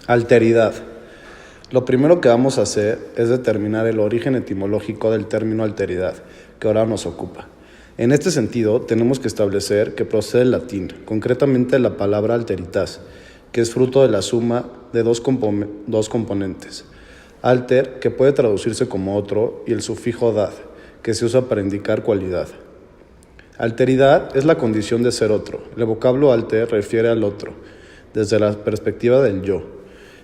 Alteridad. Lo primero que vamos a hacer es determinar el origen etimológico del término alteridad, que ahora nos ocupa. En este sentido, tenemos que establecer que procede del latín, concretamente de la palabra alteritas, que es fruto de la suma de dos componentes. Alter, que puede traducirse como otro, y el sufijo dad, que se usa para indicar cualidad. Alteridad es la condición de ser otro. El vocablo alter refiere al otro, desde la perspectiva del yo.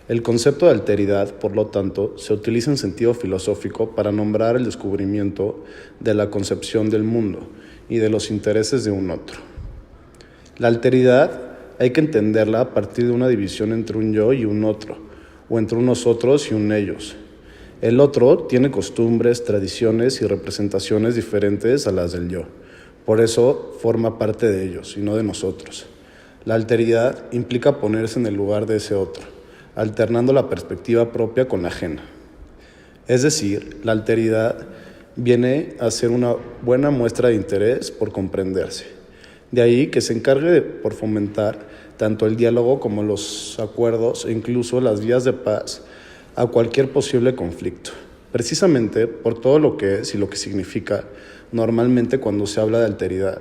El concepto de alteridad, por lo tanto, se utiliza en sentido filosófico para nombrar el descubrimiento de la concepción del mundo y de los intereses de un otro. La alteridad hay que entenderla a partir de una división entre un yo y un otro, o entre unos otros y un ellos. El otro tiene costumbres, tradiciones y representaciones diferentes a las del yo. Por eso forma parte de ellos y no de nosotros. La alteridad implica ponerse en el lugar de ese otro, alternando la perspectiva propia con la ajena. Es decir, la alteridad viene a ser una buena muestra de interés por comprenderse. De ahí que se encargue por fomentar tanto el diálogo como los acuerdos e incluso las vías de paz a cualquier posible conflicto, precisamente por todo lo que es y lo que significa normalmente cuando se habla de alteridad.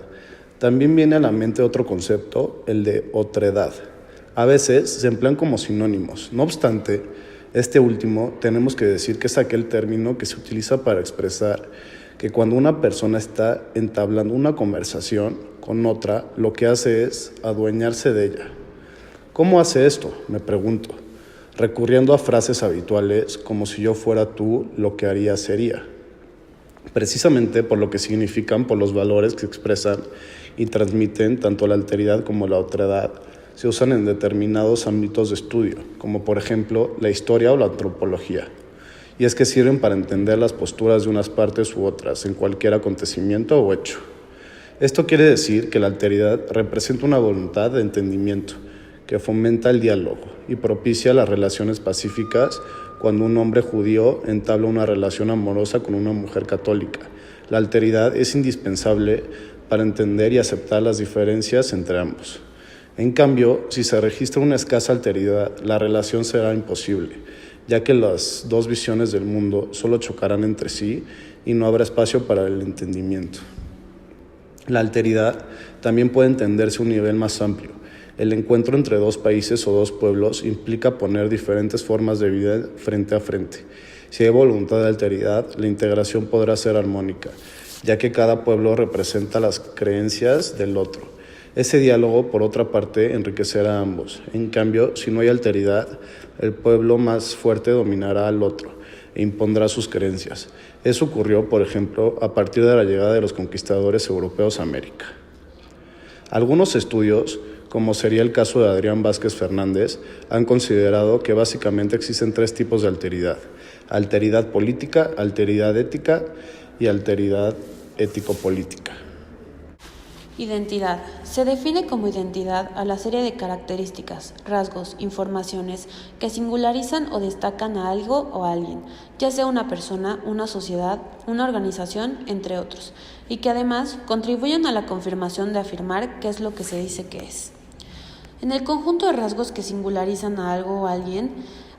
También viene a la mente otro concepto, el de otredad. A veces se emplean como sinónimos. No obstante, este último tenemos que decir que es aquel término que se utiliza para expresar que cuando una persona está entablando una conversación con otra, lo que hace es adueñarse de ella. ¿Cómo hace esto?, me pregunto, recurriendo a frases habituales como si yo fuera tú, lo que haría sería. Precisamente por lo que significan, por los valores que expresan y transmiten tanto la alteridad como la otredad, se usan en determinados ámbitos de estudio, como por ejemplo la historia o la antropología, y es que sirven para entender las posturas de unas partes u otras en cualquier acontecimiento o hecho. Esto quiere decir que la alteridad representa una voluntad de entendimiento que fomenta el diálogo y propicia las relaciones pacíficas cuando un hombre judío entabla una relación amorosa con una mujer católica. La alteridad es indispensable para entender y aceptar las diferencias entre ambos. En cambio, si se registra una escasa alteridad, la relación será imposible, ya que las dos visiones del mundo solo chocarán entre sí y no habrá espacio para el entendimiento. La alteridad también puede entenderse a un nivel más amplio. El encuentro entre dos países o dos pueblos implica poner diferentes formas de vida frente a frente. Si hay voluntad de alteridad, la integración podrá ser armónica, ya que cada pueblo representa las creencias del otro. Ese diálogo, por otra parte, enriquecerá a ambos. En cambio, si no hay alteridad, el pueblo más fuerte dominará al otro e impondrá sus creencias. Eso ocurrió, por ejemplo, a partir de la llegada de los conquistadores europeos a América. Algunos estudios, como sería el caso de Adrián Vázquez Fernández, han considerado que básicamente existen tres tipos de alteridad: alteridad política, alteridad ética y alteridad ético-política. Identidad. Se define como identidad a la serie de características, rasgos, informaciones que singularizan o destacan a algo o a alguien, ya sea una persona, una sociedad, una organización, entre otros, y que además contribuyen a la confirmación de afirmar qué es lo que se dice que es. En el conjunto de rasgos que singularizan a algo o a alguien,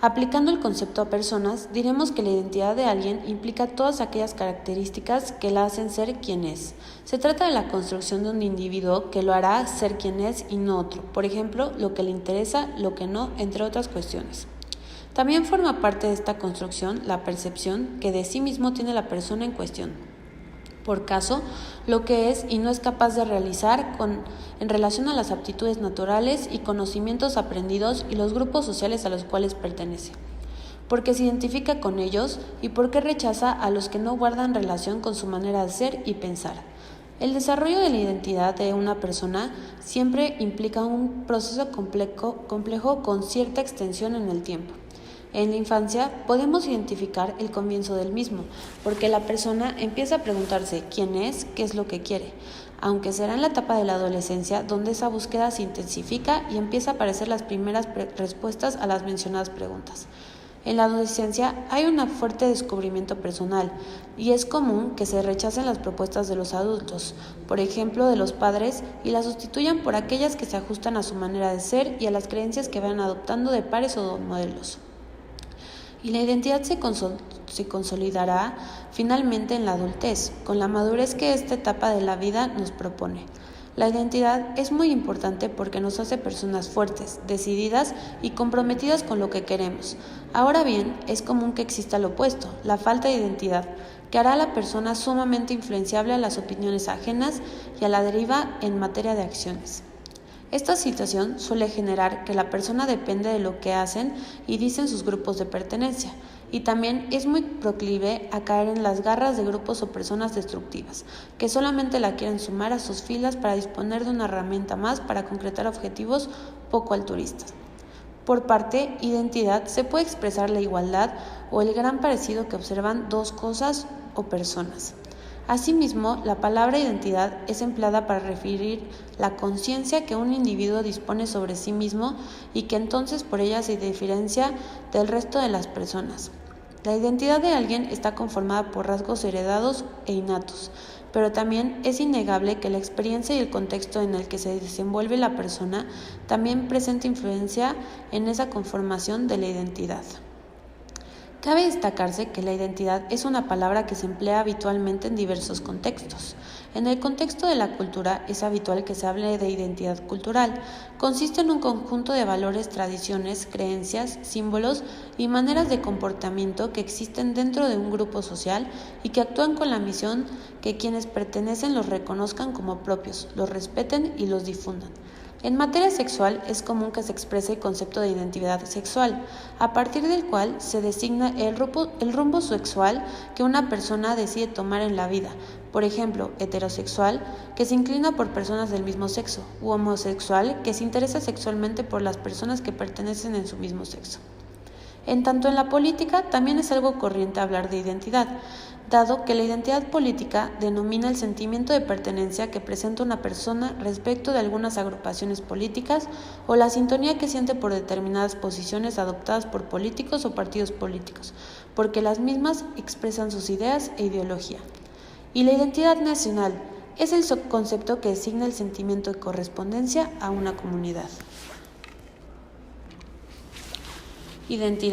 aplicando el concepto a personas, diremos que la identidad de alguien implica todas aquellas características que la hacen ser quien es. Se trata de la construcción de un individuo que lo hará ser quien es y no otro, por ejemplo, lo que le interesa, lo que no, entre otras cuestiones. También forma parte de esta construcción la percepción que de sí mismo tiene la persona en cuestión. Por caso, lo que es y no es capaz de realizar en relación a las aptitudes naturales y conocimientos aprendidos y los grupos sociales a los cuales pertenece, porque se identifica con ellos y porque rechaza a los que no guardan relación con su manera de ser y pensar. El desarrollo de la identidad de una persona siempre implica un proceso complejo con cierta extensión en el tiempo. En la infancia podemos identificar el comienzo del mismo, porque la persona empieza a preguntarse quién es, qué es lo que quiere, aunque será en la etapa de la adolescencia donde esa búsqueda se intensifica y empieza a aparecer las primeras respuestas a las mencionadas preguntas. En la adolescencia hay un fuerte descubrimiento personal y es común que se rechacen las propuestas de los adultos, por ejemplo de los padres, y las sustituyan por aquellas que se ajustan a su manera de ser y a las creencias que van adoptando de pares o modelos. Y la identidad se consolidará finalmente en la adultez, con la madurez que esta etapa de la vida nos propone. La identidad es muy importante porque nos hace personas fuertes, decididas y comprometidas con lo que queremos. Ahora bien, es común que exista lo opuesto, la falta de identidad, que hará a la persona sumamente influenciable a las opiniones ajenas y a la deriva en materia de acciones. Esta situación suele generar que la persona depende de lo que hacen y dicen sus grupos de pertenencia, y también es muy proclive a caer en las garras de grupos o personas destructivas, que solamente la quieren sumar a sus filas para disponer de una herramienta más para concretar objetivos poco altruistas. Por parte identidad se puede expresar la igualdad o el gran parecido que observan dos cosas o personas. Asimismo, la palabra identidad es empleada para referir la conciencia que un individuo dispone sobre sí mismo y que entonces por ella se diferencia del resto de las personas. La identidad de alguien está conformada por rasgos heredados e innatos, pero también es innegable que la experiencia y el contexto en el que se desenvuelve la persona también presenta influencia en esa conformación de la identidad. Cabe destacarse que la identidad es una palabra que se emplea habitualmente en diversos contextos. En el contexto de la cultura es habitual que se hable de identidad cultural. Consiste en un conjunto de valores, tradiciones, creencias, símbolos y maneras de comportamiento que existen dentro de un grupo social y que actúan con la misión que quienes pertenecen los reconozcan como propios, los respeten y los difundan. En materia sexual es común que se exprese el concepto de identidad sexual, a partir del cual se designa el rumbo sexual que una persona decide tomar en la vida, por ejemplo, heterosexual, que se inclina por personas del mismo sexo, u homosexual, que se interesa sexualmente por las personas que pertenecen en su mismo sexo. En tanto en la política también es algo corriente hablar de identidad, dado que la identidad política denomina el sentimiento de pertenencia que presenta una persona respecto de algunas agrupaciones políticas o la sintonía que siente por determinadas posiciones adoptadas por políticos o partidos políticos, porque las mismas expresan sus ideas e ideología. Y la identidad nacional es el concepto que designa el sentimiento de correspondencia a una comunidad. Identidad.